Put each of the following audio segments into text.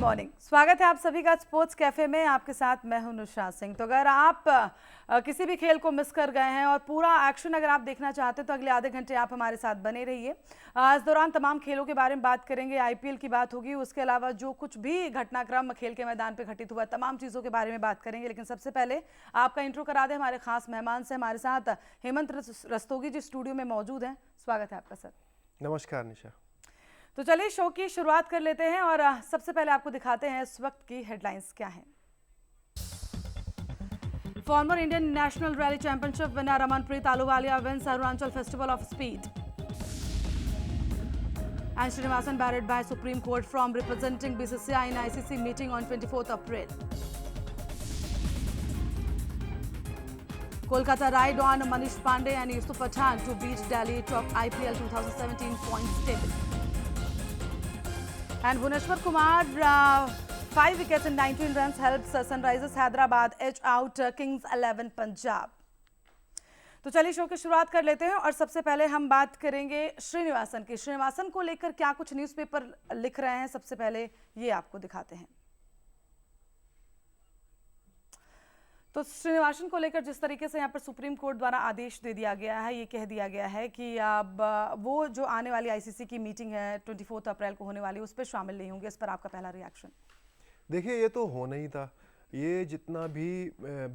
Morning, स्वागत है आप सभी का स्पोर्ट्स कैफे में। आपके साथ मैं हूं नुसरात सिंह। तो अगर आप किसी भी खेल को मिस कर गए हैं और पूरा एक्शन अगर आप देखना चाहते हैं तो अगले आधे घंटे आप हमारे साथ बने रहिए। इस दौरान तमाम खेलों के बारे में बात करेंगे, आईपीएल की बात होगी, उसके अलावा जो कुछ भी घटनाक्रम खेल के मैदान पर घटित हुआ तमाम चीज़ों के बारे में बात करेंगे। लेकिन सबसे पहले आपका इंट्रो करा दें हमारे खास मेहमान से। हमारे साथ हेमंत रस्तोगी जी स्टूडियो में मौजूद हैं। स्वागत है आपका सर। नमस्कार निशा। तो चलिए शो की शुरुआत कर लेते हैं और सबसे पहले आपको दिखाते हैं इस वक्त की हेडलाइंस क्या हैं। Former Indian national rally championship winner Ramanpreet Ahluwalia wins Arunachal festival of speed and Srinivasan barred by Supreme Court from representing BCCI in ICC meeting on 24th April. Kolkata ride on Manish Pandey and Yusuf Pathan to beat Delhi top IPL 2017 points table. And Bhuvneshwar Kumar, 5 wickets and 19 runs helps Sunrisers Hyderabad edge out Kings 11 Punjab. तो चलिए show की शुरुआत कर लेते हैं और सबसे पहले हम बात करेंगे श्रीनिवासन की। श्रीनिवासन को लेकर क्या कुछ न्यूज़पेपर लिख रहे हैं, सबसे पहले ये आपको दिखाते हैं। तो श्रीनिवासन को लेकर जिस तरीके से यहाँ पर सुप्रीम कोर्ट द्वारा आदेश दे दिया गया है, ये कह दिया गया है कि अब वो जो आने वाली आईसीसी की मीटिंग है 24 अप्रैल को होने वाली, उस पर शामिल नहीं होंगे। इस पर आपका पहला रिएक्शन? देखिए, ये तो होना ही था। ये जितना भी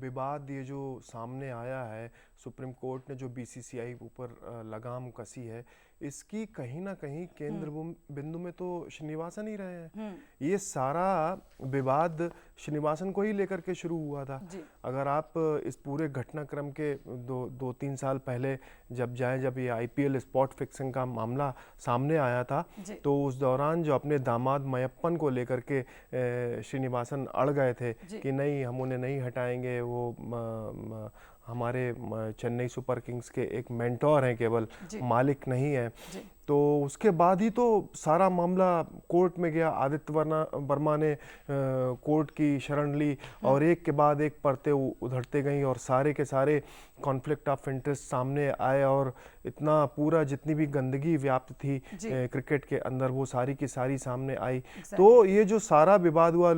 विवाद ये जो सामने आया है, सुप्रीम कोर्ट ने जो बीसीसीआई ऊपर लगाम कसी है, इसकी कहीं ना कहीं केंद्र बिंदु में तो श्रीनिवासन ही रहे हैं। ये सारा विवाद श्रीनिवासन को ही लेकर के शुरू हुआ था। अगर आप इस पूरे घटनाक्रम के दो तीन साल पहले जब ये आईपीएल स्पॉट फिक्सिंग का मामला सामने आया था, तो उस दौरान जो अपने दामाद मयप्पन को लेकर के श्रीनिवासन अड़ गए थे कि नहीं, हम उन्हें नहीं हटाएंगे, वो हमारे चेन्नई सुपर किंग्स के एक मेंटोर हैं, केवल मालिक नहीं है। तो उसके बाद ही तो सारा मामला कोर्ट में गया। आदित्य वर्मा ने कोर्ट की शरण ली और एक के बाद एक परतें उधरते गई और सारे के सारे कॉन्फ्लिक्ट ऑफ इंटरेस्ट सामने आए और इतना पूरा जितनी भी गंदगी व्याप्त थी क्रिकेट के अंदर, वो सारी की सारी सामने आई। तो ये जो सारा विवाद हुआ,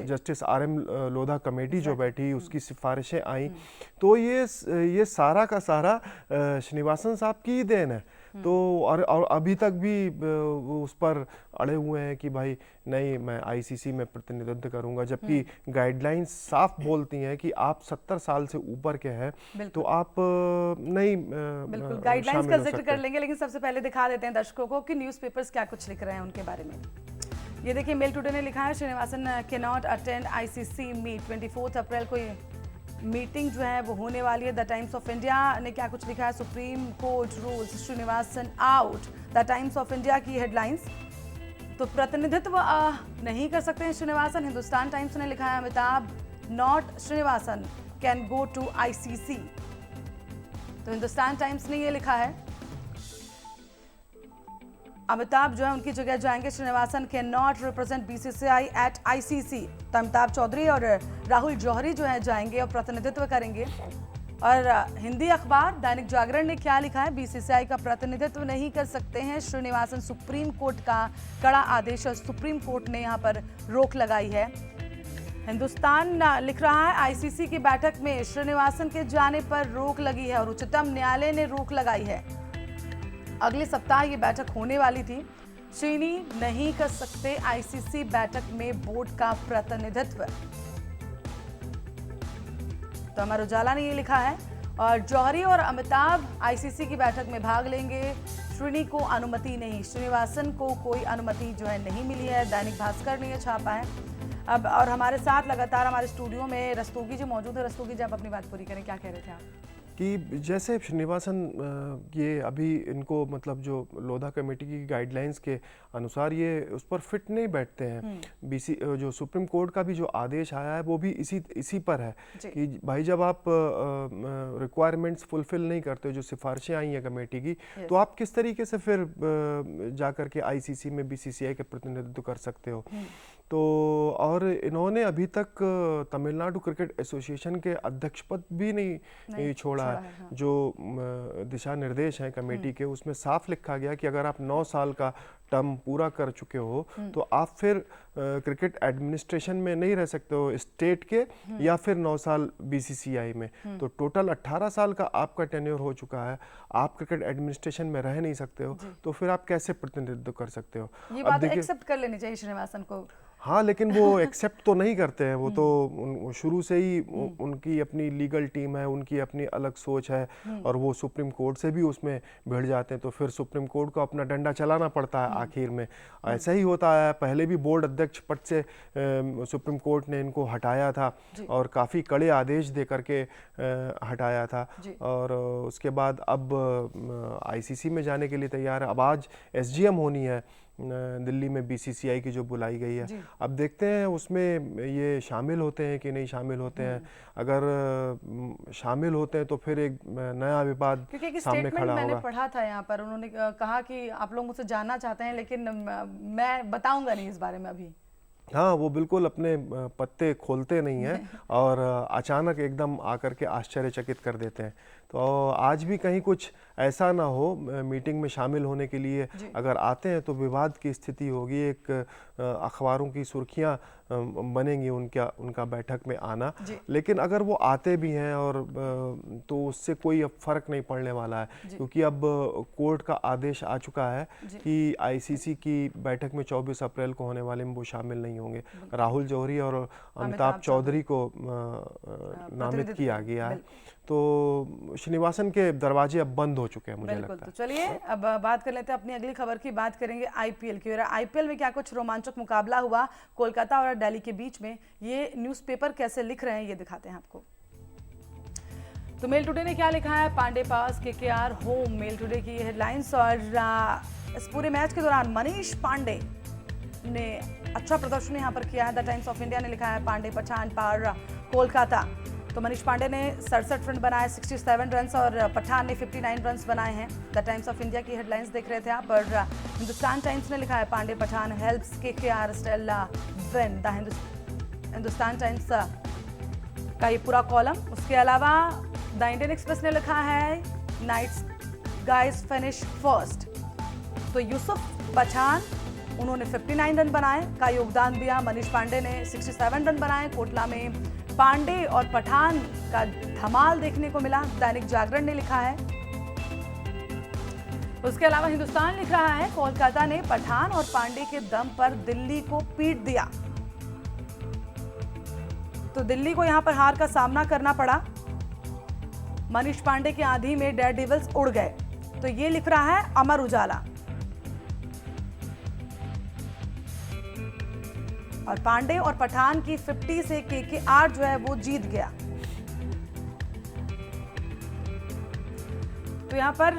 जस्टिस आरएम लोधा कमेटी जो बैठी, उसकी सिफारिशें आई, तो ये सारा का सारा श्रीनिवासन साहब की ही देन है। तो और अभी तक भी उस पर अड़े हुए हैं कि भाई नहीं, मैं आईसीसी में प्रतिनिधित्व करूंगा, जबकि गाइडलाइंस साफ बोलती हैं कि आप 70 साल से ऊपर के हैं तो आप नहीं बिल्कुल गाइडलाइंस का जिक्र कर लेंगे। लेकिन सबसे पहले दिखा देते हैं दर्शकों को कि न्यूज़पेपर्स क्या कुछ लिख रहे हैं उनके बारे में। ये देखिए, मेल टुडे ने लिखा है Srinivasan can not attend ICC meet, 24 अप्रैल को मीटिंग जो है वो होने वाली है। द टाइम्स ऑफ इंडिया ने क्या कुछ लिखा है, supreme court rules Srinivasan out. The Times of India की हेडलाइंस, तो प्रतिनिधित्व नहीं कर सकते हैं श्रीनिवासन। हिंदुस्तान टाइम्स ने लिखा है Amitabh not Srinivasan can go to ICC. तो हिंदुस्तान टाइम्स ने ये लिखा है अमिताभ जो है उनकी जगह जाएंगे, Srinivasan can not represent BCCI at ICC. तो अमिताभ चौधरी और राहुल जौहरी जो है जाएंगे और प्रतिनिधित्व करेंगे। और हिंदी अखबार दैनिक जागरण ने क्या लिखा है, बीसीसीआई का प्रतिनिधित्व नहीं कर सकते हैं श्रीनिवासन, सुप्रीम कोर्ट का कड़ा आदेश और सुप्रीम कोर्ट ने यहाँ पर रोक लगाई है। हिंदुस्तान लिख रहा है आईसीसी की बैठक में श्रीनिवासन के जाने पर रोक लगी है और उच्चतम न्यायालय ने रोक लगाई है। अगले सप्ताह ये बैठक होने वाली थी। श्रीनी नहीं कर सकते आईसीसी बैठक में बोर्ड का प्रतिनिधित्व। तो अमर उजाला ने ये लिखा है और जौहरी और अमिताभ आईसीसी की बैठक में भाग लेंगे, श्रीनी को अनुमति नहीं। श्रीनिवासन को कोई अनुमति जो है नहीं मिली है, दैनिक भास्कर ने ये छापा है। अब और हमारे साथ लगातार हमारे स्टूडियो में रस्तोगी जी मौजूद है। रस्तोगी जी, आप अपनी बात पूरी करें, क्या कह रहे थे आप? कि जैसे श्रीनिवासन ये अभी इनको मतलब जो लोधा कमेटी की गाइडलाइंस के अनुसार ये उस पर फिट नहीं बैठते हैं। जो सुप्रीम कोर्ट का भी जो आदेश आया है वो भी इसी पर है कि भाई जब आप रिक्वायरमेंट्स फुलफिल नहीं करते, जो सिफारिशें आई हैं कमेटी की, तो आप किस तरीके से फिर जाकर के आईसीसी में बीसीसीआई के प्रतिनिधित्व कर सकते हो। तो और इन्होंने अभी तक तमिलनाडु क्रिकेट एसोसिएशन के अध्यक्ष पद भी नहीं छोड़ा है। जो दिशा निर्देश हैं कमेटी के, उसमें साफ लिखा गया कि अगर आप 9 साल का टर्म पूरा कर चुके हो तो आप फिर क्रिकेट एडमिनिस्ट्रेशन में नहीं रह सकते हो स्टेट के, या फिर 9 साल बीसीसीआई में। तो टोटल 18 साल का आपका टेन्योर हो चुका है, आप क्रिकेट एडमिनिस्ट्रेशन में रह नहीं सकते हो, तो फिर आप कैसे प्रतिनिधित्व कर सकते हो? ये बात एक्सेप्ट कर लेनी चाहिए श्रीनिवासन को। हाँ, लेकिन वो एक्सेप्ट तो नहीं करते हैं, वो तो शुरू से ही उनकी अपनी लीगल टीम है, उनकी अपनी अलग सोच है, और वो सुप्रीम कोर्ट से भी उसमें भिड़ जाते हैं, तो फिर सुप्रीम कोर्ट को अपना डंडा चलाना पड़ता है आखिर में। ऐसा ही होता है, पहले भी बोर्ड अध्यक्ष पद से सुप्रीम कोर्ट ने इनको हटाया था और काफ़ी कड़े आदेश दे करके हटाया था, और उसके बाद अब आईसीसी में जाने के लिए तैयार है। अब आज एसजीएम होनी है दिल्ली में बीसीसीआई की जो बुलाई गई है, अब देखते हैं उसमें ये शामिल होते हैं कि नहीं शामिल होते हैं। अगर शामिल होते हैं तो फिर एक नया विवाद सामने खड़ा होगा। मैंने पढ़ा था यहाँ पर, उन्होंने कहा कि आप लोग मुझसे जानना चाहते हैं लेकिन मैं बताऊंगा नहीं इस बारे में अभी। हाँ, वो बिल्कुल अपने पत्ते खोलते नहीं हैं और अचानक एकदम आकर के आश्चर्यचकित कर देते हैं। तो आज भी कहीं कुछ ऐसा ना हो, मीटिंग में शामिल होने के लिए अगर आते हैं तो विवाद की स्थिति होगी, एक अखबारों की सुर्खियां बनेंगी उनका बैठक में आना। लेकिन अगर वो आते भी हैं और तो उससे कोई अब फर्क नहीं पड़ने वाला है, क्योंकि अब कोर्ट का आदेश आ चुका है कि आईसीसी की बैठक में 24 अप्रैल को होने वाले में वो शामिल नहीं होंगे। राहुल जौहरी और अमिताभ चौधरी को नामित किया गया है, तो श्रीनिवासन के दरवाजे अब बंद हो चुके हैं मुझे लगता है। तो चलिए अब बात कर लेते हैं अपनी अगली खबर की। बात करेंगे आईपीएल की। और आईपीएल में क्या कुछ रोमांचक मुकाबला हुआ कोलकाता और दिल्ली के बीच में, ये न्यूज़पेपर कैसे लिख रहे हैं ये दिखाते हैं आपको। तो मेल टुडे ने क्या लिखा है, पांडे पास केकेआर होम, मेल टुडे की हेडलाइंस। और इस पूरे मैच के दौरान मनीष पांडे ने अच्छा प्रदर्शन यहाँ पर किया है। द टाइम्स ऑफ इंडिया ने लिखा है पांडे पठान पार कोलकाता। तो मनीष पांडे ने 67 रन बनाए, 67 रन, और पठान ने 59 रन बनाए हैं। द टाइम्स ऑफ इंडिया की हेडलाइंस देख रहे थे आप। और हिंदुस्तान टाइम्स ने लिखा है Pandey Pathan helps KKR still win. The Hindustan Times का ये पूरा कॉलम। उसके अलावा द इंडियन एक्सप्रेस ने लिखा है नाइट्स गाइस फिनिश फर्स्ट। तो यूसुफ पठान, उन्होंने 59 रन बनाए का योगदान दिया। मनीष पांडे ने 67 रन बनाए। कोटला में पांडे और पठान का धमाल देखने को मिला, दैनिक जागरण ने लिखा है। उसके अलावा हिंदुस्तान लिख रहा है कोलकाता ने पठान और पांडे के दम पर दिल्ली को पीट दिया। तो दिल्ली को यहां पर हार का सामना करना पड़ा। मनीष पांडे की आंधी में डेयर डेविल्स उड़ गए। तो ये लिख रहा है अमर उजाला। और पांडे और पठान की 50 से केकेआर जो है वो जीत गया। तो यहां पर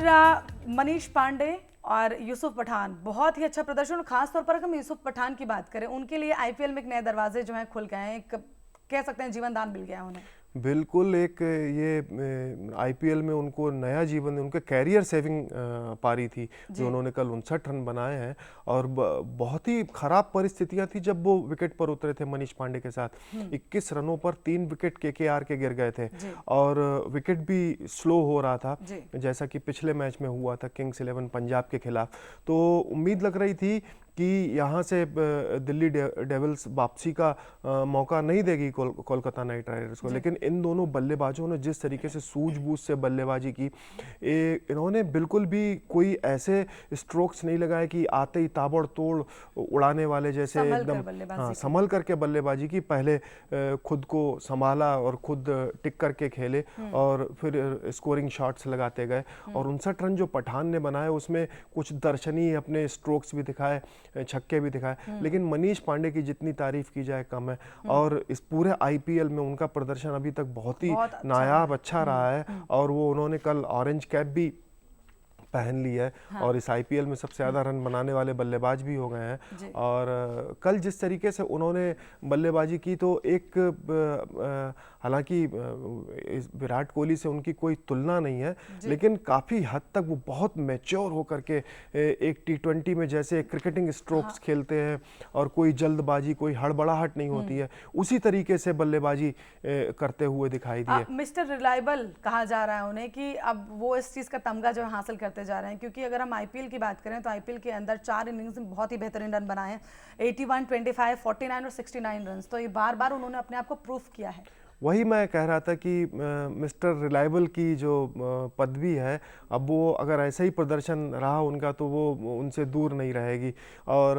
मनीष पांडे और यूसुफ पठान बहुत ही अच्छा प्रदर्शन। खास तौर पर अगर हम यूसुफ पठान की बात करें, उनके लिए आईपीएल में एक नए दरवाजे जो हैं खुल गए हैं, एक कह सकते हैं जीवन दान मिल गया उन्हें। बिल्कुल, एक ये आईपीएल में उनको नया जीवन, उनके कैरियर सेविंग पारी थी जो उन्होंने कल 59 रन बनाए हैं। और बहुत ही खराब परिस्थितियां थी जब वो विकेट पर उतरे थे मनीष पांडे के साथ। 21 रनों पर 3 विकेट केकेआर के गिर गए थे और विकेट भी स्लो हो रहा था, जैसा कि पिछले मैच में हुआ था किंग्स 11 पंजाब के खिलाफ। तो उम्मीद लग रही थी कि यहाँ से दिल्ली डेविल्स वापसी का मौका नहीं देगी कोलकाता नाइट राइडर्स को। लेकिन इन दोनों बल्लेबाजों ने जिस तरीके से सूझबूझ से बल्लेबाजी की, इन्होंने बिल्कुल भी कोई ऐसे स्ट्रोक्स नहीं लगाए कि आते ही ताबड़तोड़ उड़ाने वाले जैसे, एकदम संभल करके बल्लेबाजी की। पहले खुद को संभाला और खुद टिक करके खेले और फिर स्कोरिंग शॉट्स लगाते गए। और 59 रन जो पठान ने बनाए उसमें कुछ दर्शनीय अपने स्ट्रोक्स भी दिखाए, छक्के भी दिखाए। लेकिन मनीष पांडे की जितनी तारीफ की जाए कम है। और इस पूरे आईपीएल में उनका प्रदर्शन अभी तक बहुत ही नायाब अच्छा रहा है। और वो उन्होंने कल ऑरेंज कैप भी पहन ली है। और इस आईपीएल में सबसे ज़्यादा रन बनाने वाले बल्लेबाज भी हो गए हैं। और कल जिस तरीके से उन्होंने बल्लेबाजी की, तो एक हालांकि विराट कोहली से उनकी कोई तुलना नहीं है, लेकिन काफ़ी हद तक वो बहुत मैच्योर होकर के एक T20 में जैसे क्रिकेटिंग स्ट्रोक्स खेलते हैं और कोई जल्दबाजी, कोई हड़बड़ाहट नहीं होती है, उसी तरीके से बल्लेबाजी करते हुए दिखाई दिए। मिस्टर रिलायबल कहा जा रहा है उन्हें कि अब वो इस चीज़ का तमगा जो हासिल करते जा रहे हैं, क्योंकि अगर हम आईपीएल की बात करें तो आईपीएल के अंदर 4 इनिंग्स में बहुत ही बेहतरीन रन बनाए हैं, 81, 25, 49 और 69 रन। तो ये बार बार उन्होंने अपने आप को प्रूफ किया है। वही मैं कह रहा था कि मिस्टर रिलायबल की जो पदवी है, अब वो अगर ऐसा ही प्रदर्शन रहा उनका तो वो उनसे दूर नहीं रहेगी। और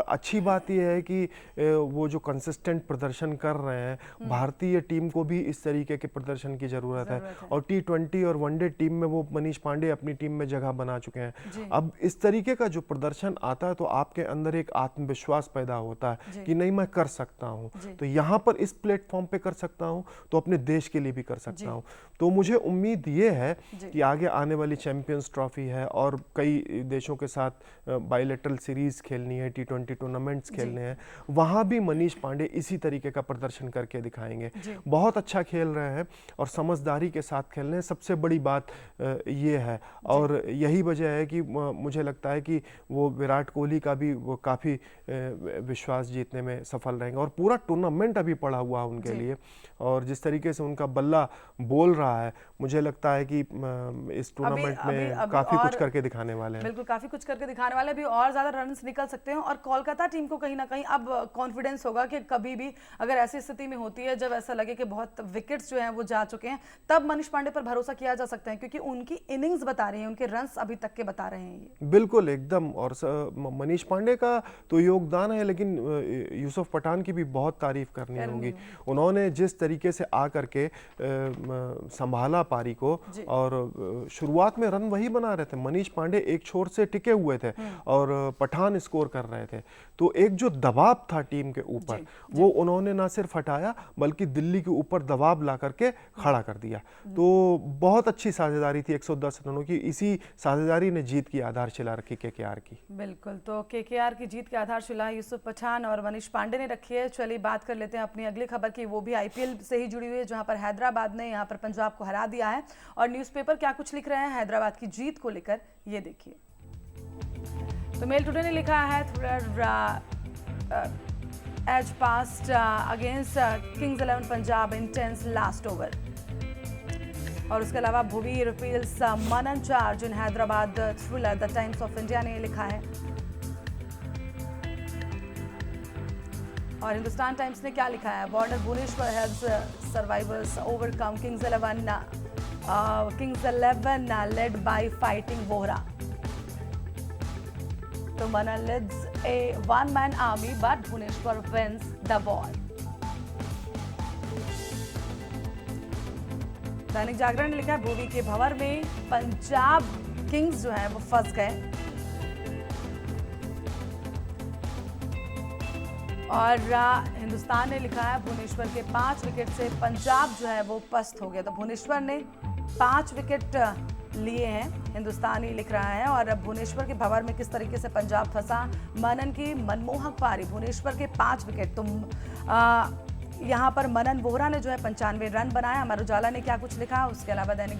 अच्छी बात यह है कि वो जो कंसिस्टेंट प्रदर्शन कर रहे हैं, भारतीय टीम को भी इस तरीके के प्रदर्शन की ज़रूरत है। और T20 और वनडे टीम में वो मनीष पांडे अपनी टीम में जगह बना चुके हैं। अब इस तरीके का जो प्रदर्शन आता है तो आपके अंदर एक आत्मविश्वास पैदा होता है कि नहीं, मैं कर सकता हूँ। तो यहाँ पर इस प्लेटफॉर्म पे कर सकता हूँ तो अपने देश के लिए भी कर सकता हूँ। तो मुझे उम्मीद ये है कि आगे आने वाली चैंपियंस ट्रॉफी है और कई देशों के साथ बायलैटरल सीरीज खेलनी है, T20 टूर्नामेंट्स खेलने हैं, वहाँ भी मनीष पांडे इसी तरीके का प्रदर्शन करके दिखाएंगे। बहुत अच्छा खेल रहे हैं और समझदारी के साथ खेल रहे हैं, सबसे बड़ी बात ये है। और यही वजह है कि मुझे लगता है कि वो विराट कोहली का भी वो काफ़ी विश्वास जीतने में सफल रहेंगे। और पूरा टूर्नामेंट अभी पड़ा हुआ है उनके लिए, और जिस तरीके से उनका बल्ला बोल रहा है, मुझे लगता है कि इस टूर्नामेंट में काफ़ी कुछ करके दिखाने वाले हैं। बिल्कुल काफ़ी कुछ करके दिखाने वाले, भी और ज़्यादा रन्स निकल सकते हैं। और कोलकाता टीम को कहीं ना कहीं अब कॉन्फिडेंस होगा कि कभी भी अगर ऐसी स्थिति में होती है जब ऐसा लगे कि बहुत विकेट्स जो हैं वो जा चुके हैं, तब मनीष पांडे पर भरोसा किया जा सकता है, क्योंकि उनकी इनिंग्स बता रही है, उनके रन्स अभी तक के बता रहे हैं ये। बिल्कुल एकदम। और मनीष पांडे का तो योगदान है, लेकिन यूसुफ पठान की भी बहुत तारीफ करनी होगी। उन्होंने जिस तरीके से आकर के संभाला पारी को, और शुरुआत में रन वही बना रहे थे, मनीष पांडे एक छोर से टिके हुए थे और पठान स्कोर कर रहे थे। तो एक जो दबाव था टीम के ऊपर, वो उन्होंने ना सिर्फ हटाया बल्कि दिल्ली के ऊपर दबाव ला करके खड़ा कर दिया। तो बहुत अच्छी साझेदारी थी 110 रनों की। इसी साझेदारी ने जीत की आधारशिला रखी केकेआर की। बिल्कुल, तो केकेआर की जीत की आधारशिला यूसुफ पठान और मनीष पांडे ने रखी है। चलिए बात कर लेते हैं अपनी अगली खबर की, वो भी आईपीएल से ही जुड़ी हुई है, जहां पर हैदराबाद ने यहां पर पंजाब को हरा दिया है। और न्यूज़पेपर क्या कुछ लिख रहे हैं हैदराबाद की जीत को लेकर, ये देखिए। तो मेल टुडे ने लिखा है, as past against Kings 11 Punjab intense last over. और उसके अलावा Bhuvi repels Manan charge in Hyderabad thriller, the Times of India ने लिखा है। और हिंदुस्तान टाइम्स ने क्या लिखा है, Warner Bhuvneshwar helps survivors overcome Kings 11 led by fighting Vohra. तो Manan leads a one-man army but Bhuvneshwar wins the war। Dainik Jagran ने लिखा है, भुवी के भंवर में पंजाब किंग्स जो है वो फंस गए। और हिंदुस्तान ने लिखा है, भुवनेश्वर के 5 विकेट से पंजाब जो है वो पस्त हो गया। तो भुवनेश्वर ने 5 विकेट लिए हैं, हिंदुस्तान ही लिख रहा है। और अब भुवनेश्वर के भंवर में किस तरीके से पंजाब फंसा, मनन की मनमोहक पारी, भुवनेश्वर के 5 विकेट। तो यहाँ पर मनन वोहरा ने जो है 95 रन बनाया। अमर उजाला ने क्या कुछ लिखा, उसके अलावा दैनिक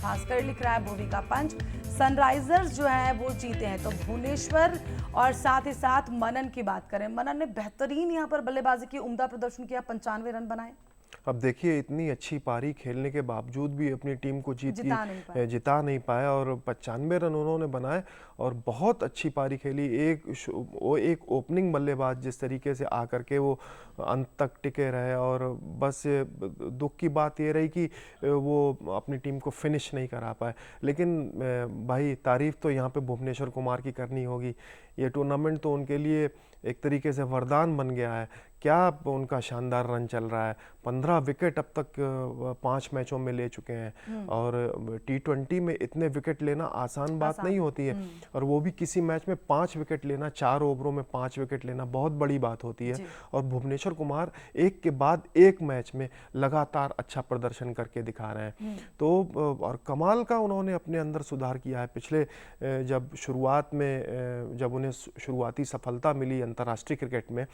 भास्कर लिख रहा है, भुवी का पंच, सनराइजर्स जो है वो जीते हैं। तो भुवनेश्वर और साथ ही साथ मनन की बात करें, मनन ने बेहतरीन यहाँ पर बल्लेबाजी की, उम्दा प्रदर्शन किया, 95 रन बनाए। अब देखिए, इतनी अच्छी पारी खेलने के बावजूद भी अपनी टीम को जिता नहीं पाए और 95 रन उन्होंने बनाए और बहुत अच्छी पारी खेली। एक ओपनिंग बल्लेबाज जिस तरीके से आकर के वो अंत तक टिके रहे, और बस दुख की बात ये रही कि वो अपनी टीम को फिनिश नहीं करा पाए। लेकिन भाई, तारीफ तो यहाँ पे भुवनेश्वर कुमार की करनी होगी। ये टूर्नामेंट तो उनके लिए एक तरीके से वरदान बन गया है। क्या उनका शानदार रन चल रहा है, 15 विकेट अब तक 5 मैचों में ले चुके हैं। और T20 में इतने विकेट लेना आसान बात नहीं होती है, और वो भी किसी मैच में 5 विकेट लेना, 4 ओवरों में 5 विकेट लेना बहुत बड़ी बात होती है। और भुवनेश्वर कुमार एक के बाद एक मैच में लगातार अच्छा प्रदर्शन करके दिखा रहे हैं। तो और कमाल का उन्होंने अपने अंदर सुधार किया है। पिछले जब शुरुआत में जब उन्हें शुरुआती सफलता मिली अंतर्राष्ट्रीय क्रिकेट में,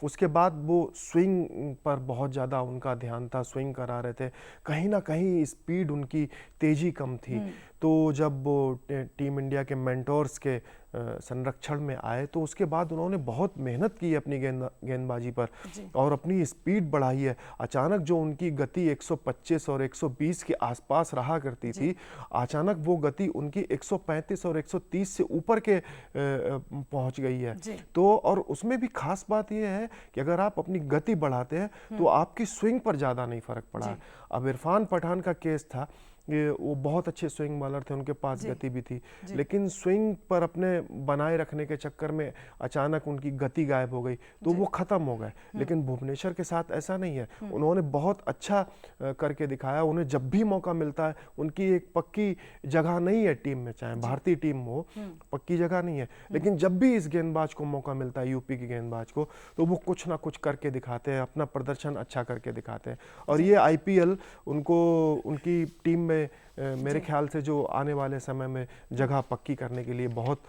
उसके बाद वो स्विंग पर बहुत ज़्यादा उनका ध्यान था, स्विंग करा रहे थे, कहीं ना कहीं स्पीड उनकी तेज़ी कम थी। तो जब वो टीम इंडिया के मेंटोर्स के संरक्षण में आए, तो उसके बाद उन्होंने बहुत मेहनत की अपनी गेंदबाजी पर और अपनी स्पीड बढ़ाई है। अचानक जो उनकी गति 125 और 120 के आसपास रहा करती थी, अचानक वो गति उनकी 135 और 130 से ऊपर के पहुंच गई है। तो और उसमें भी खास बात यह है कि अगर आप अपनी गति बढ़ाते हैं तो आपकी स्विंग पर ज़्यादा नहीं फर्क पड़ा है। अब इरफान पठान का केस था, वो बहुत अच्छे स्विंग बॉलर थे, उनके पास गति भी थी, लेकिन स्विंग पर अपने बनाए रखने के चक्कर में अचानक उनकी गति गायब हो गई, तो वो खत्म हो गए। लेकिन भुवनेश्वर के साथ ऐसा नहीं है, उन्होंने बहुत अच्छा करके दिखाया। उन्हें जब भी मौका मिलता है, उनकी एक पक्की जगह नहीं है टीम में, चाहे भारतीय टीम हो, पक्की जगह नहीं है, लेकिन जब भी इस गेंदबाज को मौका मिलता है, यूपी के गेंदबाज को, तो वो कुछ ना कुछ करके दिखाते हैं, अपना प्रदर्शन अच्छा करके दिखाते हैं। और ये IPL उनको उनकी टीम में मेरे ख्याल से जो आने वाले समय में जगह पक्की करने के लिए बहुत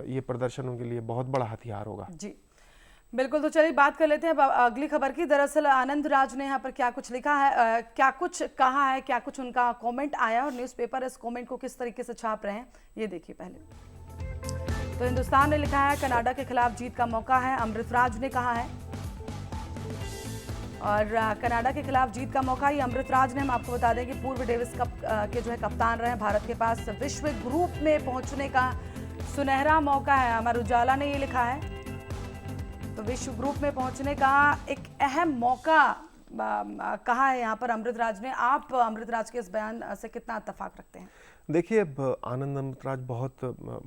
ये प्रदर्शन उनके लिए बहुत बड़ा हथियार होगा। जी बिल्कुल। तो चलिए बात कर लेते हैं अगली खबर की। दरअसल आनंद राज ने यहाँ पर क्या कुछ लिखा है, क्या कुछ कहा है, क्या कुछ उनका कमेंट आया और न्यूज़पेपर इस कमेंट को किस तरीके से छाप रहे हैं, ये देखिए पहले। तो हिंदुस्तान ने लिखा है कनाडा के खिलाफ जीत का मौका है, अमृतराज ने कहा है। और कनाडा के खिलाफ जीत का मौका ही अमृतराज ने, हम आपको बता दें कि पूर्व डेविस कप के जो है कप्तान रहे। भारत के पास विश्व ग्रुप में पहुंचने का सुनहरा मौका है, अमर उजाला ने ये लिखा है। तो विश्व ग्रुप में पहुंचने का एक अहम मौका कहा है यहाँ पर अमृतराज ने। आप अमृतराज के इस बयान से कितना इत्तेफाक रखते हैं? देखिए, अब आनंद अमृतराज बहुत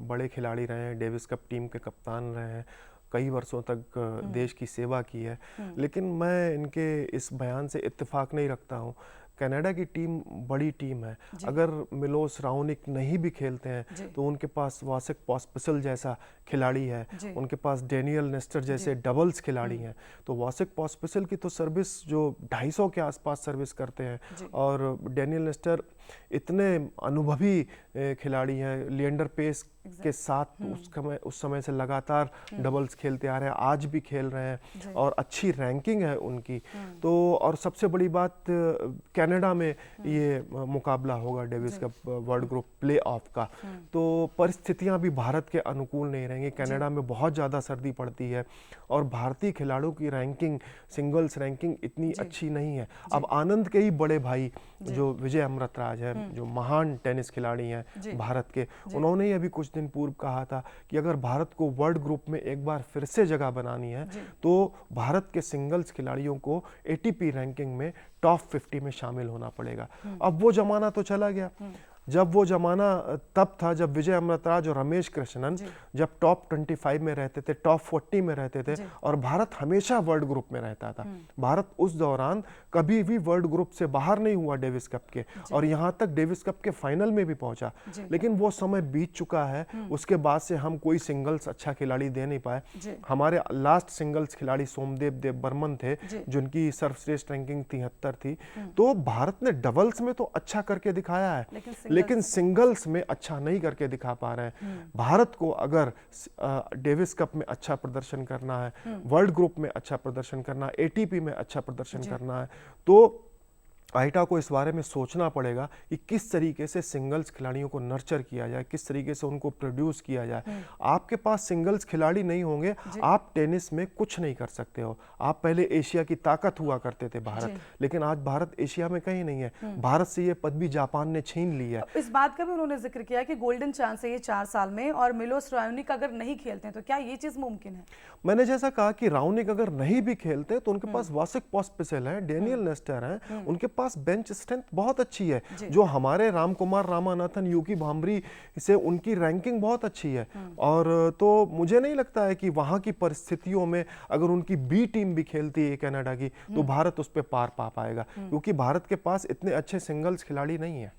बड़े खिलाड़ी रहे हैं, डेविस कप टीम के कप्तान रहे हैं, कई वर्षों तक देश की सेवा की है, लेकिन मैं इनके इस बयान से इत्तेफाक नहीं रखता हूँ। कनाडा की टीम बड़ी टीम है, अगर मिलोस राओनिक नहीं भी खेलते हैं तो उनके पास वासेक पॉस्पिसल जैसा खिलाड़ी है, उनके पास डेनियल नेस्टर जैसे डबल्स खिलाड़ी हैं। तो वासेक पॉस्पिसल की तो सर्विस जो 250 के आसपास सर्विस करते हैं, और डेनियल नेस्टर इतने अनुभवी खिलाड़ी हैं, लिएंडर पेस के साथ उस समय से लगातार डबल्स खेलते आ रहे हैं, आज भी खेल रहे हैं और अच्छी रैंकिंग है उनकी। तो और सबसे बड़ी बात, कनाडा में ये मुकाबला होगा Davis cup world group play of का, तो परिस्थितियां भी भारत के अनुकूल नहीं रहेंगी। कनाडा में बहुत ज़्यादा सर्दी पड़ती है और भारतीय खिलाड़ियों की रैंकिंग, सिंगल्स रैंकिंग इतनी अच्छी नहीं है। अब आनंद के ही बड़े भाई जो विजय अमृतराज है, जो महान टेनिस खिलाड़ी हैं भारत के, उन्होंने ही अभी कुछ दिन पूर्व कहा था कि अगर भारत को वर्ल्ड ग्रुप में एक बार फिर से जगह बनानी है तो भारत के सिंगल्स खिलाड़ियों को ATP रैंकिंग में टॉप 50 में शामिल होना पड़ेगा। अब वो जमाना तो चला गया, जब वो जमाना तब था जब विजय अमृतराज और रमेश कृष्णन जब टॉप 25 में रहते थे, टॉप 40 में रहते थे, और भारत हमेशा वर्ल्ड ग्रुप में रहता था। भारत उस दौरान कभी भी वर्ल्ड ग्रुप से बाहर नहीं हुआ डेविस कप के, और यहाँ तक डेविस कप के फाइनल में भी पहुंचा। लेकिन वो समय बीत चुका है, उसके बाद से हम कोई सिंगल्स अच्छा खिलाड़ी दे नहीं पाए। हमारे लास्ट सिंगल्स खिलाड़ी सोमदेव देवबर्मन थे, जिनकी सर्वश्रेष्ठ रैंकिंग 73 थी। तो भारत ने डबल्स में तो अच्छा करके दिखाया है, लेकिन सिंगल्स में अच्छा नहीं करके दिखा पा रहे हैं। भारत को अगर डेविस कप में अच्छा प्रदर्शन करना है, वर्ल्ड ग्रुप में अच्छा प्रदर्शन करना है, ATP में अच्छा प्रदर्शन करना है, तो आइटा को इस बारे में सोचना पड़ेगा कि किस तरीके से सिंगल्स खिलाड़ियों को नर्चर किया जाए, किस तरीके से उनको प्रोड्यूस किया जाए। आपके पास सिंगल्स खिलाड़ी नहीं होंगे, आप टेनिस में कुछ नहीं कर सकते हो। आप पहले एशिया की ताकत हुआ करते थे भारत, लेकिन आज भारत एशिया में कहीं नहीं है। भारत से ये पदवी जापान ने छीन ली है। इस बात का भी उन्होंने जिक्र किया कि गोल्डन चांस है ये 4 साल में, और मिलोस राओनिक अगर नहीं खेलते हैं तो क्या ये चीज मुमकिन है? मैंने जैसा कहा कि राओनिक अगर नहीं भी खेलते तो उनके पास वासेक पॉस्पिसल है, डेनियल नेस्टर हैं, उनके पास बेंच स्ट्रेंथ बहुत अच्छी है। जो हमारे रामकुमार रामानाथन, यूकी भांबरी से उनकी रैंकिंग बहुत अच्छी है। और तो मुझे नहीं लगता है कि वहां की परिस्थितियों में अगर उनकी बी टीम भी खेलती है कनाडा की, तो भारत उस पर पार पा पाएगा, क्योंकि भारत के पास इतने अच्छे सिंगल्स खिलाड़ी नहीं है।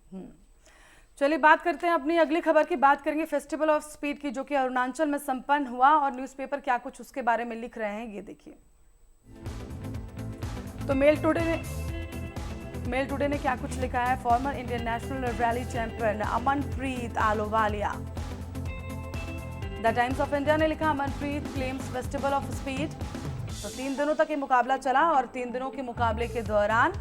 चलिए बात करते हैं अपनी अगली खबर की। बात करेंगे फेस्टिवल ऑफ स्पीड की, जो कि अरुणाचल में संपन्न हुआ, और न्यूज़पेपर क्या कुछ उसके बारे में लिख रहे हैं, ये देखिए। तो मेल टुडे ने क्या कुछ लिखा है। Former Indian national rally champion Amanpreet Ahluwalia. The Times of India ने लिखा Amanpreet claims festival of speed. तो 3 दिनों तक ये मुकाबला चला, और 3 दिनों के मुकाबले के दौरान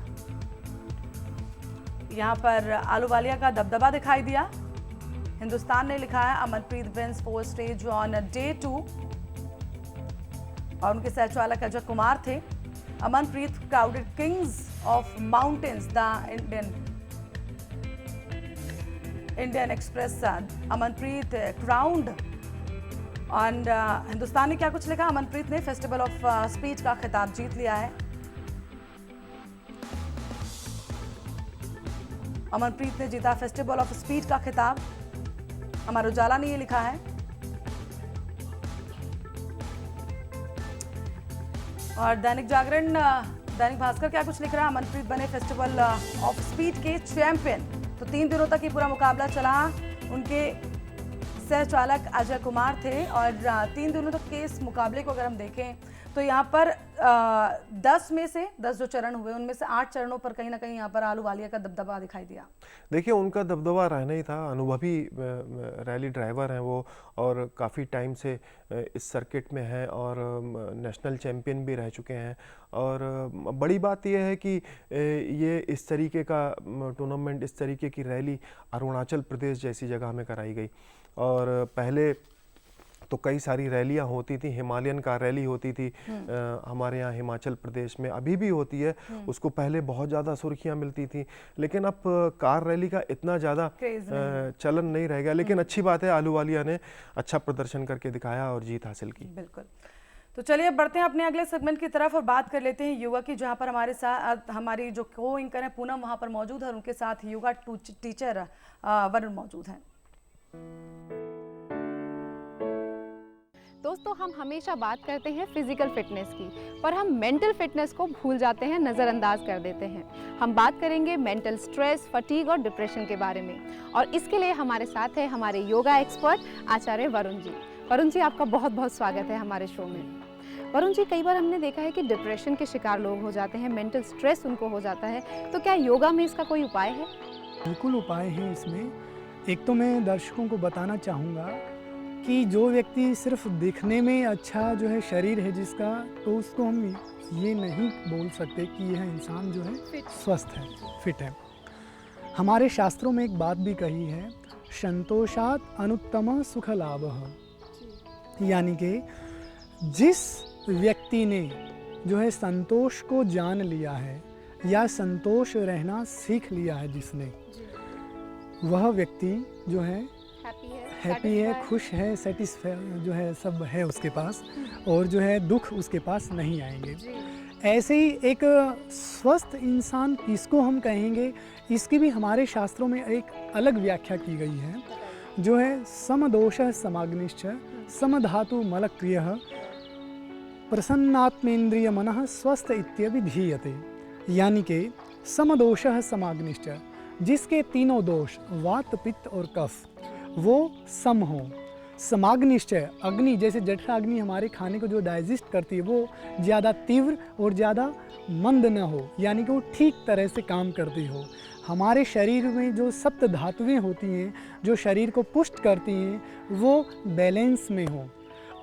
यहाँ पर आलूवालिया का दबदबा दिखाई दिया। हिंदुस्तान ने लिखा है Amanpreet wins 4 stage on day 2 और उनके सहचालक अजय कुमार थे। Amanpreet crowned kings of mountains the Indian Express Amanpreet crowned. और हिंदुस्तान ने क्या कुछ लिखा, अमनप्रीत ने फेस्टिवल ऑफ स्पीच का खिताब जीत लिया है। अमनप्रीत ने जीता फेस्टिवल ऑफ स्पीच का खिताब। अमर उजाला ने ये लिखा है। और दैनिक जागरण, दैनिक भास्कर क्या कुछ लिख रहा है, अमनप्रीत बने फेस्टिवल ऑफ स्पीच के चैंपियन। तो 3 दिनों तक ये पूरा मुकाबला चला। उनके सहचालक अजय कुमार थे और 3 दिनों तक के इस मुकाबले को अगर हम देखें तो यहाँ पर 10 में से 10 जो चरण हुए उनमें से 8 चरणों पर कहीं ना कहीं यहाँ पर अहलूवालिया का दबदबा दिखाई दिया। देखिए उनका दबदबा रहना ही था, अनुभवी रैली ड्राइवर हैं वो और काफ़ी टाइम से इस सर्किट में हैं और नेशनल चैम्पियन भी रह चुके हैं। और बड़ी बात यह है कि ये इस तरीके का टूर्नामेंट, इस तरीके की रैली अरुणाचल प्रदेश जैसी जगह में कराई गई। और पहले तो कई सारी रैलियां होती थी, हिमालयन कार रैली होती थी हमारे यहाँ हिमाचल प्रदेश में, अभी भी होती है। उसको पहले बहुत ज़्यादा सुर्खियां मिलती थी, लेकिन अब कार रैली का इतना ज़्यादा चलन नहीं रह गया। लेकिन अच्छी बात है, अहलूवालिया ने अच्छा प्रदर्शन करके दिखाया और जीत हासिल की। बिल्कुल। तो चलिए बढ़ते हैं अपने अगले सेगमेंट की तरफ और बात कर लेते हैं योगा की, जहां पर हमारे साथ हमारी जो को एंकर है पूनम वहां पर मौजूद है और उनके साथ योगा टीचर वरुण मौजूद हैं। दोस्तों, हम हमेशा बात करते हैं फिजिकल फिटनेस की, पर हम मेंटल फिटनेस को भूल जाते हैं, नज़रअंदाज कर देते हैं। हम बात करेंगे मेंटल स्ट्रेस, फटीग और डिप्रेशन के बारे में, और इसके लिए हमारे साथ है हमारे योगा एक्सपर्ट आचार्य वरुण जी। वरुण जी, आपका बहुत बहुत स्वागत है हमारे शो में। वरुण जी, कई बार हमने देखा है कि डिप्रेशन के शिकार लोग हो जाते हैं, मेंटल स्ट्रेस उनको हो जाता है, तो क्या योगा में इसका कोई उपाय है? बिल्कुल उपाय है इसमें। एक तो मैं दर्शकों को बताना चाहूँगा कि जो व्यक्ति सिर्फ दिखने में अच्छा जो है शरीर है जिसका, तो उसको हम ये नहीं बोल सकते कि यह इंसान जो है स्वस्थ है, फिट है। हमारे शास्त्रों में एक बात भी कही है, संतोषात अनुत्तम सुख लाभः, यानी कि जिस व्यक्ति ने जो है संतोष को जान लिया है या संतोष रहना सीख लिया है जिसने, वह व्यक्ति जो है हैप्पी है, खुश है, सेटिस्फाई जो है सब है उसके पास, और जो है दुख उसके पास नहीं आएंगे। ऐसे ही एक स्वस्थ इंसान किसको हम कहेंगे, इसकी भी हमारे शास्त्रों में एक अलग व्याख्या की गई है, जो है समदोषः समाग्निश्च समधातु मलक्रियः प्रसन्नात्मेन्द्रिय मनः स्वस्थ इत्यभिधीयते। यानी कि समदोषः समाग्निश्च, जिसके तीनों दोष वात पित्त और कफ वो सम हो। समाग्निश्चय, अग्नि जैसे जठराग्नि हमारे खाने को जो डाइजेस्ट करती है वो ज़्यादा तीव्र और ज़्यादा मंद न हो, यानी कि वो ठीक तरह से काम करती हो। हमारे शरीर में जो सप्त धातुएं होती हैं जो शरीर को पुष्ट करती हैं, वो बैलेंस में हो।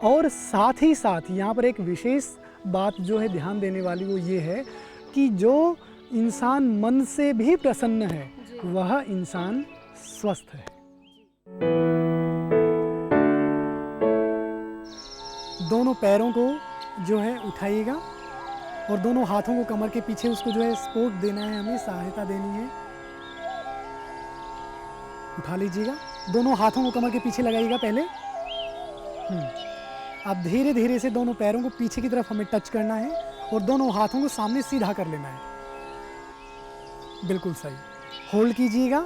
और साथ ही साथ यहाँ पर एक विशेष बात जो है ध्यान देने वाली, वो ये है कि जो इंसान मन से भी प्रसन्न है वह इंसान स्वस्थ है। दोनों पैरों को जो है उठाइएगा और दोनों हाथों को कमर के पीछे उसको जो है सपोर्ट देना है, हमें सहायता देनी है। उठा लीजिएगा, दोनों हाथों को कमर के पीछे लगाइएगा पहले। अब धीरे धीरे से दोनों पैरों को पीछे की तरफ हमें टच करना है और दोनों हाथों को सामने सीधा कर लेना है। बिल्कुल सही, होल्ड कीजिएगा।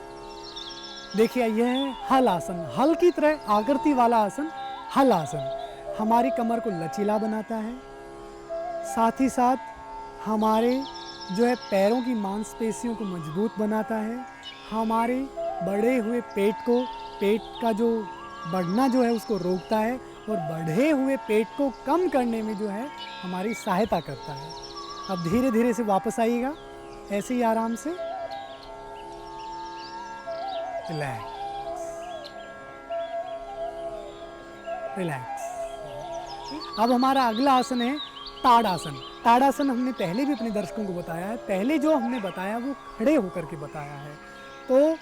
देखिए यह है हल आसन, हल की तरह आकृति वाला आसन हल आसन। हमारी कमर को लचीला बनाता है, साथ ही साथ हमारे जो है पैरों की मांसपेशियों को मजबूत बनाता है, हमारे बढ़े हुए पेट का जो बढ़ना जो है उसको रोकता है और बढ़े हुए पेट को कम करने में जो है हमारी सहायता करता है। अब धीरे धीरे से वापस आइएगा, ऐसे ही आराम से। रिलैक्स। अब हमारा अगला आसन है ताड़ासन। ताड़ासन हमने पहले भी अपने दर्शकों को बताया है, पहले जो हमने बताया वो खड़े होकर के बताया है। तो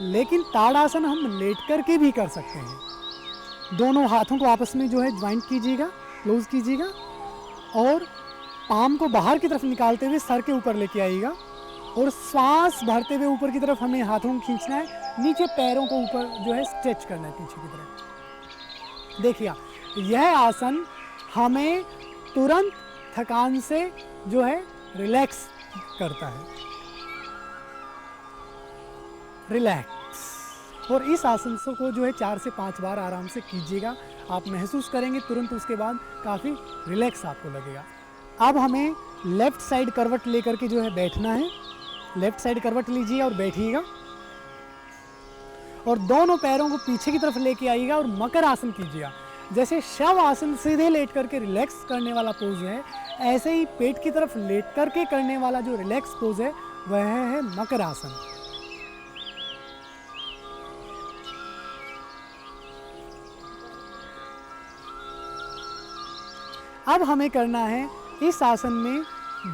लेकिन ताड़ासन हम लेट करके भी कर सकते हैं। दोनों हाथों को आपस में जो है ज्वाइंट कीजिएगा, क्लोज कीजिएगा और पाम को बाहर की तरफ निकालते हुए सर के ऊपर लेके आइएगा और सांस भरते हुए ऊपर की तरफ हमें हाथों को खींचना है, नीचे पैरों को ऊपर जो है स्ट्रेच करना है पीछे की तरफ। देखिए यह आसन हमें तुरंत थकान से जो है रिलैक्स करता है, रिलैक्स। और इस आसन को जो है 4 से 5 बार आराम से कीजिएगा, आप महसूस करेंगे तुरंत उसके बाद काफ़ी रिलैक्स आपको लगेगा। अब हमें लेफ्ट साइड करवट लेकर के जो है बैठना है। लेफ्ट साइड करवट लीजिए और बैठिएगा और दोनों पैरों को पीछे की तरफ लेके आइएगा और मकर आसन कीजिएगा। जैसे शव आसन सीधे लेट करके रिलैक्स करने वाला पोज है, ऐसे ही पेट की तरफ लेट करके करने वाला जो रिलैक्स पोज है वह है मकर आसन। अब हमें करना है इस आसन में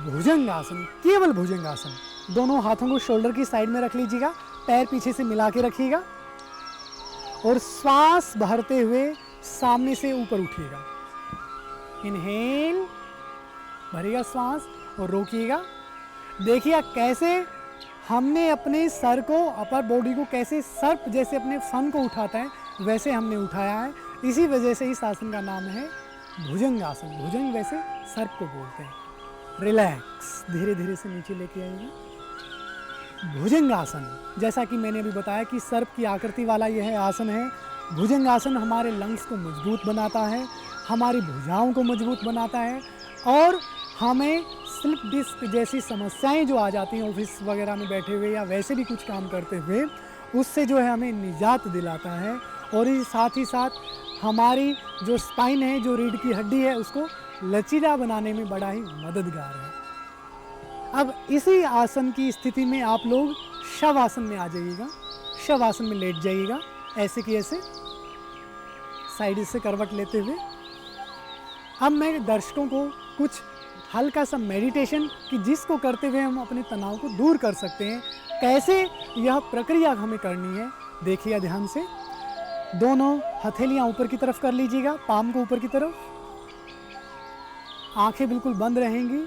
भुजंग आसन, केवल भुजंग आसन। दोनों हाथों को शोल्डर की साइड में रख लीजिएगा, पैर पीछे से मिला के रखिएगा और श्वास भरते हुए सामने से ऊपर उठिएगा। इनहेल, भरिएगा श्वास और रोकिएगा। देखिए कैसे हमने अपने सर को, अपर बॉडी को कैसे सर्प जैसे अपने फन को उठाता है वैसे हमने उठाया है। इसी वजह से इस आसन का नाम है भुजंग आसन। भुजंग वैसे सर्प को बोलते हैं। रिलैक्स, धीरे धीरे से नीचे लेके आइए। भुजंग आसन, जैसा कि मैंने अभी बताया कि सर्प की आकृति वाला यह आसन है। भुजंग आसन हमारे लंग्स को मजबूत बनाता है, हमारी भुजाओं को मजबूत बनाता है और हमें स्लिप डिस्क जैसी समस्याएं जो आ जाती हैं ऑफिस वगैरह में बैठे हुए या वैसे भी कुछ काम करते हुए, उससे जो है हमें निजात दिलाता है। और साथ ही साथ हमारी जो स्पाइन है, जो रीढ़ की हड्डी है, उसको लचीला बनाने में बड़ा ही मददगार है। अब इसी आसन की स्थिति में आप लोग शव आसन में आ जाइएगा। शव आसन में लेट जाइएगा, ऐसे कि ऐसे साइड से करवट लेते हुए। अब मैं दर्शकों को कुछ हल्का सा मेडिटेशन कि जिसको करते हुए हम अपने तनाव को दूर कर सकते हैं, कैसे यह प्रक्रिया हमें करनी है देखिए ध्यान से। दोनों हथेलियां ऊपर की तरफ कर लीजिएगा, पाम को ऊपर की तरफ, आंखें बिल्कुल बंद रहेंगी,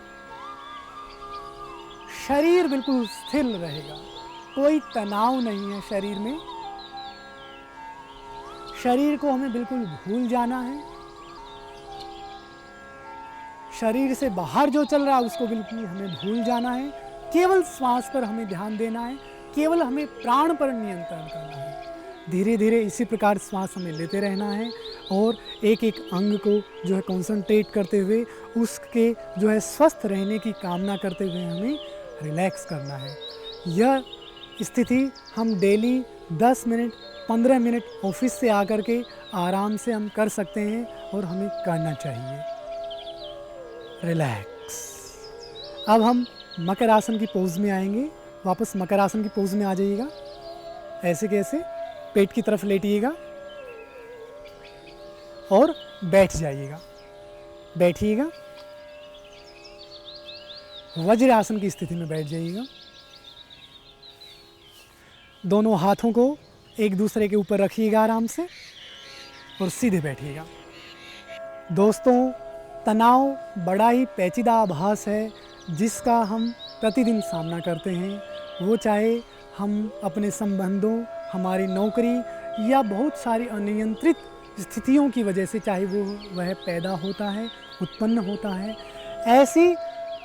शरीर बिल्कुल स्थिर रहेगा, कोई तनाव नहीं है शरीर में। शरीर को हमें बिल्कुल भूल जाना है। शरीर से बाहर जो चल रहा है उसको बिल्कुल हमें भूल जाना है। केवल श्वास पर हमें ध्यान देना है, केवल हमें प्राण पर नियंत्रण करना है। धीरे धीरे इसी प्रकार श्वास हमें लेते रहना है और एक एक अंग को जो है कंसंट्रेट करते हुए उसके जो है स्वस्थ रहने की कामना करते हुए हमें रिलैक्स करना है। यह स्थिति हम डेली 10 मिनट 15 मिनट ऑफिस से आकर के आराम से हम कर सकते हैं और हमें करना चाहिए। रिलैक्स। अब हम मकर आसन की पोज में आएंगे। वापस मकर आसन की पोज में आ जाइएगा, ऐसे कैसे पेट की तरफ लेटिएगा और बैठ जाइएगा। बैठिएगा, वज्र आसन की स्थिति में बैठ जाइएगा। दोनों हाथों को एक दूसरे के ऊपर रखिएगा आराम से और सीधे बैठिएगा। दोस्तों, तनाव बड़ा ही पेचीदा आभास है जिसका हम प्रतिदिन सामना करते हैं। वो चाहे हम अपने संबंधों, हमारी नौकरी या बहुत सारी अनियंत्रित स्थितियों की वजह से चाहे वह पैदा होता है, उत्पन्न होता है। ऐसी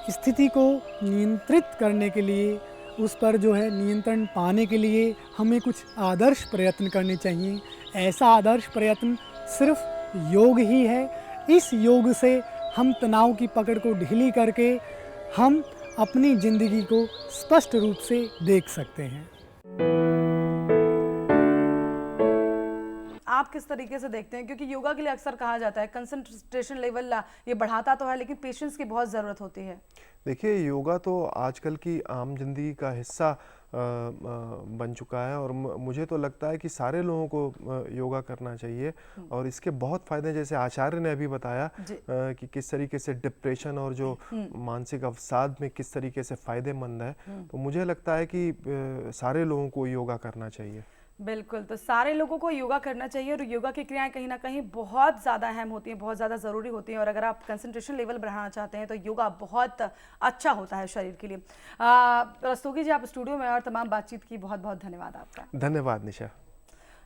स्थिति को नियंत्रित करने के लिए, उस पर जो है नियंत्रण पाने के लिए हमें कुछ आदर्श प्रयत्न करने चाहिए। ऐसा आदर्श प्रयत्न सिर्फ योग ही है। इस योग से हम तनाव की पकड़ को ढीली करके हम अपनी ज़िंदगी को स्पष्ट रूप से देख सकते हैं। आप किस तरीके से देखते हैं, क्योंकि योगा के लिए अक्सर कहा जाता है कंसंट्रेशन लेवल ये बढ़ाता तो है लेकिन पेशेंस की बहुत ज़रूरत होती है। देखिए, योगा तो आजकल की आम जिंदगी का हिस्सा बन चुका है और मुझे तो लगता है कि सारे लोगों को योगा करना चाहिए और इसके बहुत फ़ायदे, जैसे आचार्य ने अभी बताया कि किस तरीके से डिप्रेशन और जो मानसिक अवसाद में किस तरीके से फ़ायदेमंद है, तो मुझे लगता है कि सारे लोगों को योगा करना चाहिए। बिल्कुल, तो सारे लोगों को योगा करना चाहिए और योगा की क्रियाएं कहीं ना कहीं बहुत ज़्यादा अहम होती हैं, बहुत ज़्यादा ज़रूरी होती हैं और अगर आप कंसंट्रेशन लेवल बढ़ाना चाहते हैं तो योगा बहुत अच्छा होता है शरीर के लिए। रस्तोगी जी, आप स्टूडियो में और तमाम बातचीत की बहुत बहुत धन्यवाद आपका। धन्यवाद निशा।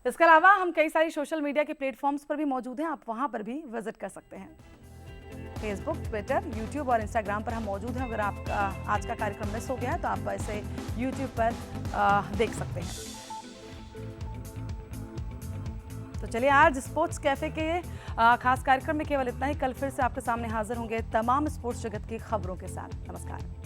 इसके अलावा हम कई सारी सोशल मीडिया के प्लेटफॉर्म्स पर भी मौजूद हैं, आप वहाँ पर भी विजिट कर सकते हैं। फेसबुक, ट्विटर, यूट्यूब और इंस्टाग्राम पर हम मौजूद हैं। अगर आपका आज का कार्यक्रम मिस हो गया है तो आप इसे यूट्यूब पर देख सकते हैं। तो चलिए, आज स्पोर्ट्स कैफे के खास कार्यक्रम में केवल इतना ही। कल फिर से आपके सामने हाजिर होंगे तमाम स्पोर्ट्स जगत की खबरों के साथ। नमस्कार।